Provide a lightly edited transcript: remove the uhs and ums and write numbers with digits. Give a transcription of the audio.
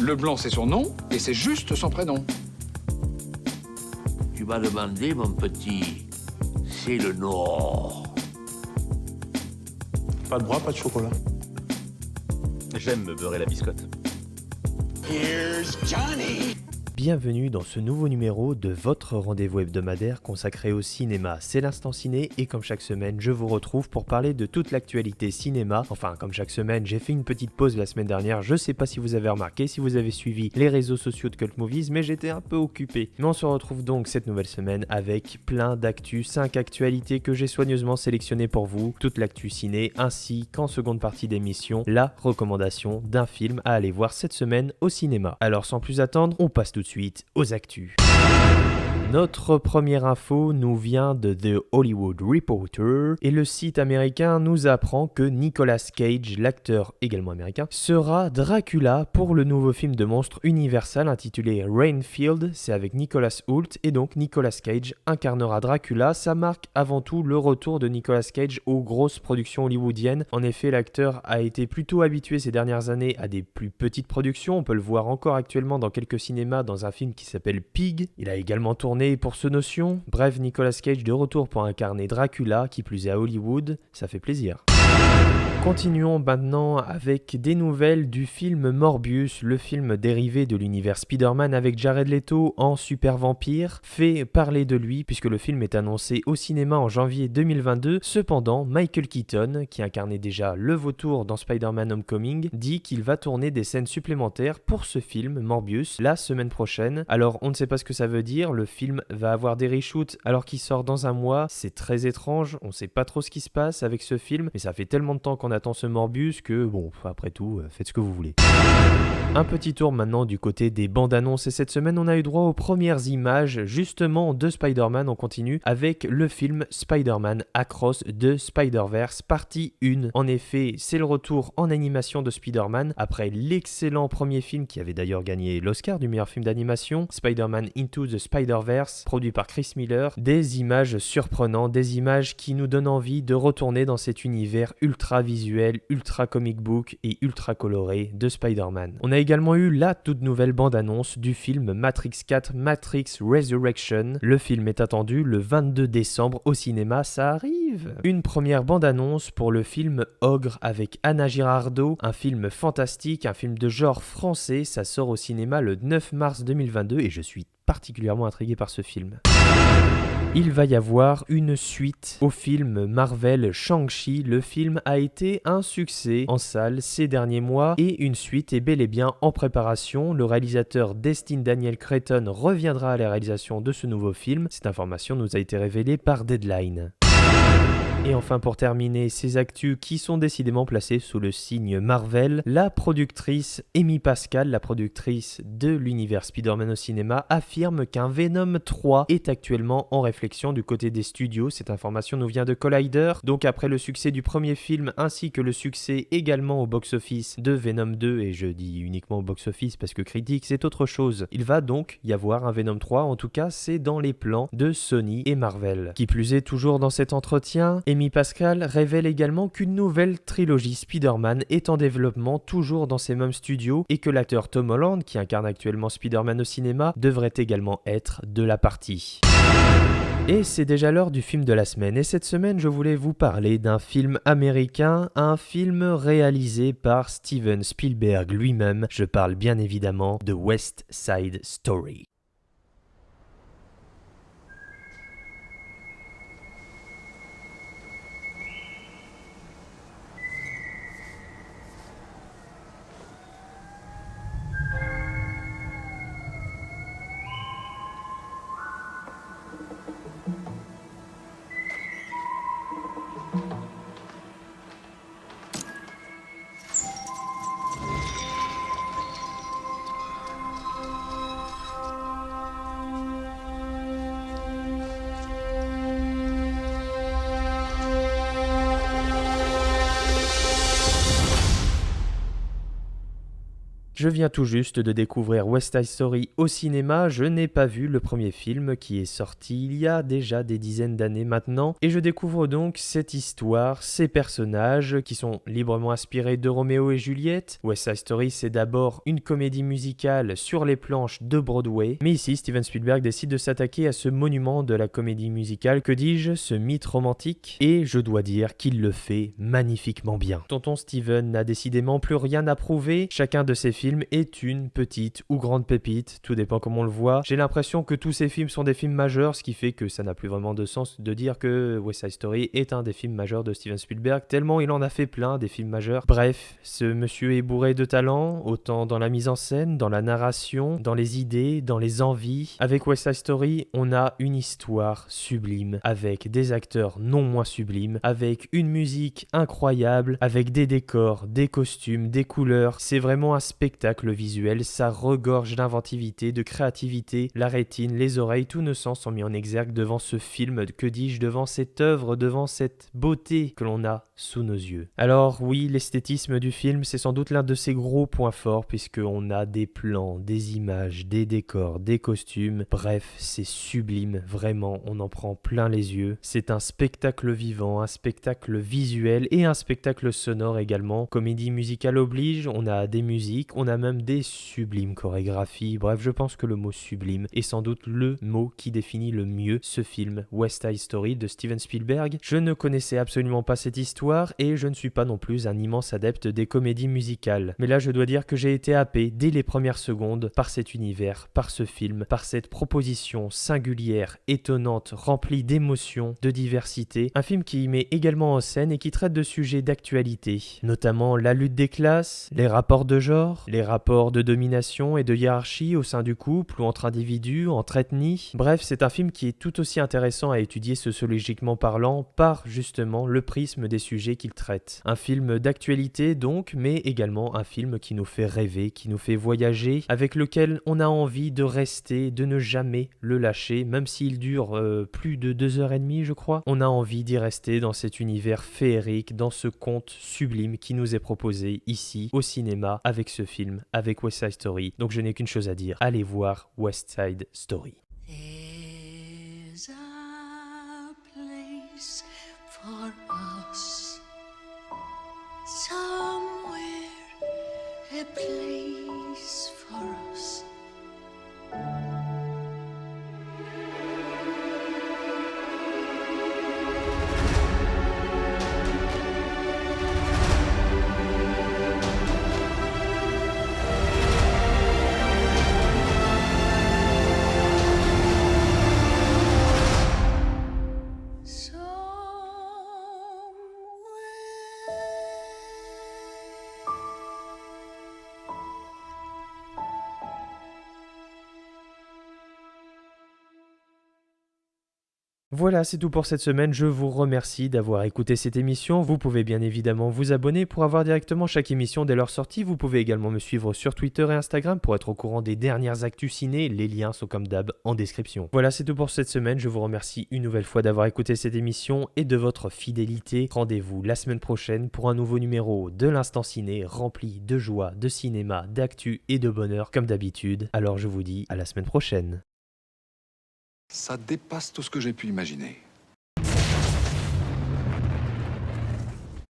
Le blanc, c'est son nom, et c'est juste son prénom. Tu m'as demandé, mon petit, c'est le Nord. Pas de bras, pas de chocolat. J'aime me beurrer la biscotte. Here's Johnny. Bienvenue dans ce nouveau numéro de votre rendez-vous hebdomadaire consacré au cinéma. C'est l'Instant Ciné et comme chaque semaine, je vous retrouve pour parler de toute l'actualité cinéma. Enfin, comme chaque semaine, j'ai fait une petite pause la semaine dernière. Je sais pas si vous avez remarqué, si vous avez suivi les réseaux sociaux de Cult Movies, mais j'étais un peu occupé. Mais on se retrouve donc cette nouvelle semaine avec plein d'actu, 5 actualités que j'ai soigneusement sélectionnées pour vous. Toute l'actu ciné, ainsi qu'en seconde partie d'émission, la recommandation d'un film à aller voir cette semaine au cinéma. Alors sans plus attendre, on passe tout de suite aux actus. Notre première info nous vient de The Hollywood Reporter et le site américain nous apprend que Nicolas Cage, l'acteur également américain, sera Dracula pour le nouveau film de monstre Universal intitulé Rainfield. C'est avec Nicholas Hoult et donc Nicolas Cage incarnera Dracula. Ça marque avant tout le retour de Nicolas Cage aux grosses productions hollywoodiennes. En effet, l'acteur a été plutôt habitué ces dernières années à des plus petites productions. On peut le voir encore actuellement dans quelques cinémas dans un film qui s'appelle Pig. Il a également tourné pour ce Notion. Bref, Nicolas Cage de retour pour incarner Dracula, qui plus est à Hollywood, ça fait plaisir. Continuons maintenant avec des nouvelles du film Morbius, le film dérivé de l'univers Spider-Man avec Jared Leto en super vampire, fait parler de lui puisque le film est annoncé au cinéma en janvier 2022. Cependant, Michael Keaton, qui incarnait déjà le vautour dans Spider-Man Homecoming, dit qu'il va tourner des scènes supplémentaires pour ce film Morbius la semaine prochaine. Alors on ne sait pas ce que ça veut dire, le film va avoir des reshoots alors qu'il sort dans un mois, c'est très étrange, on sait pas trop ce qui se passe avec ce film, mais ça fait tellement de temps qu'on attend ce Morbius que, bon, après tout, faites ce que vous voulez. Un petit tour maintenant du côté des bandes annonces et cette semaine on a eu droit aux premières images justement de Spider-Man. On continue avec le film Spider-Man Across the Spider-Verse partie 1. En effet, c'est le retour en animation de Spider-Man après l'excellent premier film qui avait d'ailleurs gagné l'Oscar du meilleur film d'animation, Spider-Man Into the Spider-Verse, produit par Chris Miller. Des images surprenantes, des images qui nous donnent envie de retourner dans cet univers ultra visuel, ultra comic book et ultra coloré de Spider-Man. On a également eu la toute nouvelle bande-annonce du film Matrix 4 Matrix Resurrection. Le film est attendu le 22 décembre au cinéma, ça arrive. Une première bande-annonce pour le film Ogre avec Anna Girardot, un film fantastique, un film de genre français, ça sort au cinéma le 9 mars 2022 et je suis particulièrement intrigué par ce film. Il va y avoir une suite au film Marvel Shang-Chi. Le film a été un succès en salle ces derniers mois et une suite est bel et bien en préparation. Le réalisateur Destin Daniel Cretton reviendra à la réalisation de ce nouveau film. Cette information nous a été révélée par Deadline. Et enfin pour terminer ces actus qui sont décidément placés sous le signe Marvel, la productrice Amy Pascal, la productrice de l'univers Spider-Man au cinéma, affirme qu'un Venom 3 est actuellement en réflexion du côté des studios. Cette information nous vient de Collider. Donc après le succès du premier film ainsi que le succès également au box-office de Venom 2, et je dis uniquement au box-office parce que critique c'est autre chose, il va donc y avoir un Venom 3, en tout cas c'est dans les plans de Sony et Marvel. Qui plus est, toujours dans cet entretien, Amy Pascal révèle également qu'une nouvelle trilogie Spider-Man est en développement toujours dans ces mêmes studios et que l'acteur Tom Holland, qui incarne actuellement Spider-Man au cinéma, devrait également être de la partie. Et c'est déjà l'heure du film de la semaine et cette semaine je voulais vous parler d'un film américain, un film réalisé par Steven Spielberg lui-même. Je parle bien évidemment de West Side Story. Je viens tout juste de découvrir West Side Story au cinéma, je n'ai pas vu le premier film qui est sorti il y a déjà des dizaines d'années maintenant, et je découvre donc cette histoire, ces personnages qui sont librement inspirés de Roméo et Juliette. West Side Story, c'est d'abord une comédie musicale sur les planches de Broadway, mais ici Steven Spielberg décide de s'attaquer à ce monument de la comédie musicale, que dis-je, ce mythe romantique, et je dois dire qu'il le fait magnifiquement bien. Tonton Steven n'a décidément plus rien à prouver, chacun de ses films est une petite ou grande pépite, tout dépend comment on le voit. J'ai l'impression que tous ces films sont des films majeurs, ce qui fait que ça n'a plus vraiment de sens de dire que West Side Story est un des films majeurs de Steven Spielberg, tellement il en a fait plein des films majeurs. Bref, ce monsieur est bourré de talent, autant dans la mise en scène, dans la narration, dans les idées, dans les envies. Avec West Side Story, on a une histoire sublime, avec des acteurs non moins sublimes, avec une musique incroyable, avec des décors, des costumes, des couleurs. C'est vraiment un spectacle visuel, ça regorge d'inventivité, de créativité, la rétine, les oreilles, tous nos sens sont mis en exergue devant ce film, que dis-je, devant cette œuvre, devant cette beauté que l'on a sous nos yeux. Alors oui, l'esthétisme du film, c'est sans doute l'un de ses gros points forts, puisqu'on a des plans, des images, des décors, des costumes, bref, c'est sublime, vraiment, on en prend plein les yeux. C'est un spectacle vivant, un spectacle visuel et un spectacle sonore également. Comédie musicale oblige, on a des musiques, on a même des sublimes chorégraphies. Bref, je pense que le mot sublime est sans doute le mot qui définit le mieux ce film West Side Story de Steven Spielberg. Je ne connaissais absolument pas cette histoire et je ne suis pas non plus un immense adepte des comédies musicales. Mais là, je dois dire que j'ai été happé dès les premières secondes par cet univers, par ce film, par cette proposition singulière, étonnante, remplie d'émotions, de diversité. Un film qui met également en scène et qui traite de sujets d'actualité, notamment la lutte des classes, les rapports de genre, les rapports de domination et de hiérarchie au sein du couple ou entre individus, entre ethnies. Bref, c'est un film qui est tout aussi intéressant à étudier sociologiquement parlant par justement le prisme des sujets qu'il traite. Un film d'actualité donc, mais également un film qui nous fait rêver, qui nous fait voyager, avec lequel on a envie de rester, de ne jamais le lâcher, même s'il dure plus de 2h30 je crois. On a envie d'y rester dans cet univers féerique, dans ce conte sublime qui nous est proposé ici au cinéma avec ce film, avec West Side Story. Donc je n'ai qu'une chose à dire, allez voir West Side Story. There's a place for us somewhere, a place for us. Voilà, c'est tout pour cette semaine. Je vous remercie d'avoir écouté cette émission. Vous pouvez bien évidemment vous abonner pour avoir directement chaque émission dès leur sortie. Vous pouvez également me suivre sur Twitter et Instagram pour être au courant des dernières actus ciné. Les liens sont comme d'hab en description. Voilà, c'est tout pour cette semaine. Je vous remercie une nouvelle fois d'avoir écouté cette émission et de votre fidélité. Rendez-vous la semaine prochaine pour un nouveau numéro de l'Instant Ciné rempli de joie, de cinéma, d'actu et de bonheur comme d'habitude. Alors je vous dis à la semaine prochaine. Ça dépasse tout ce que j'ai pu imaginer.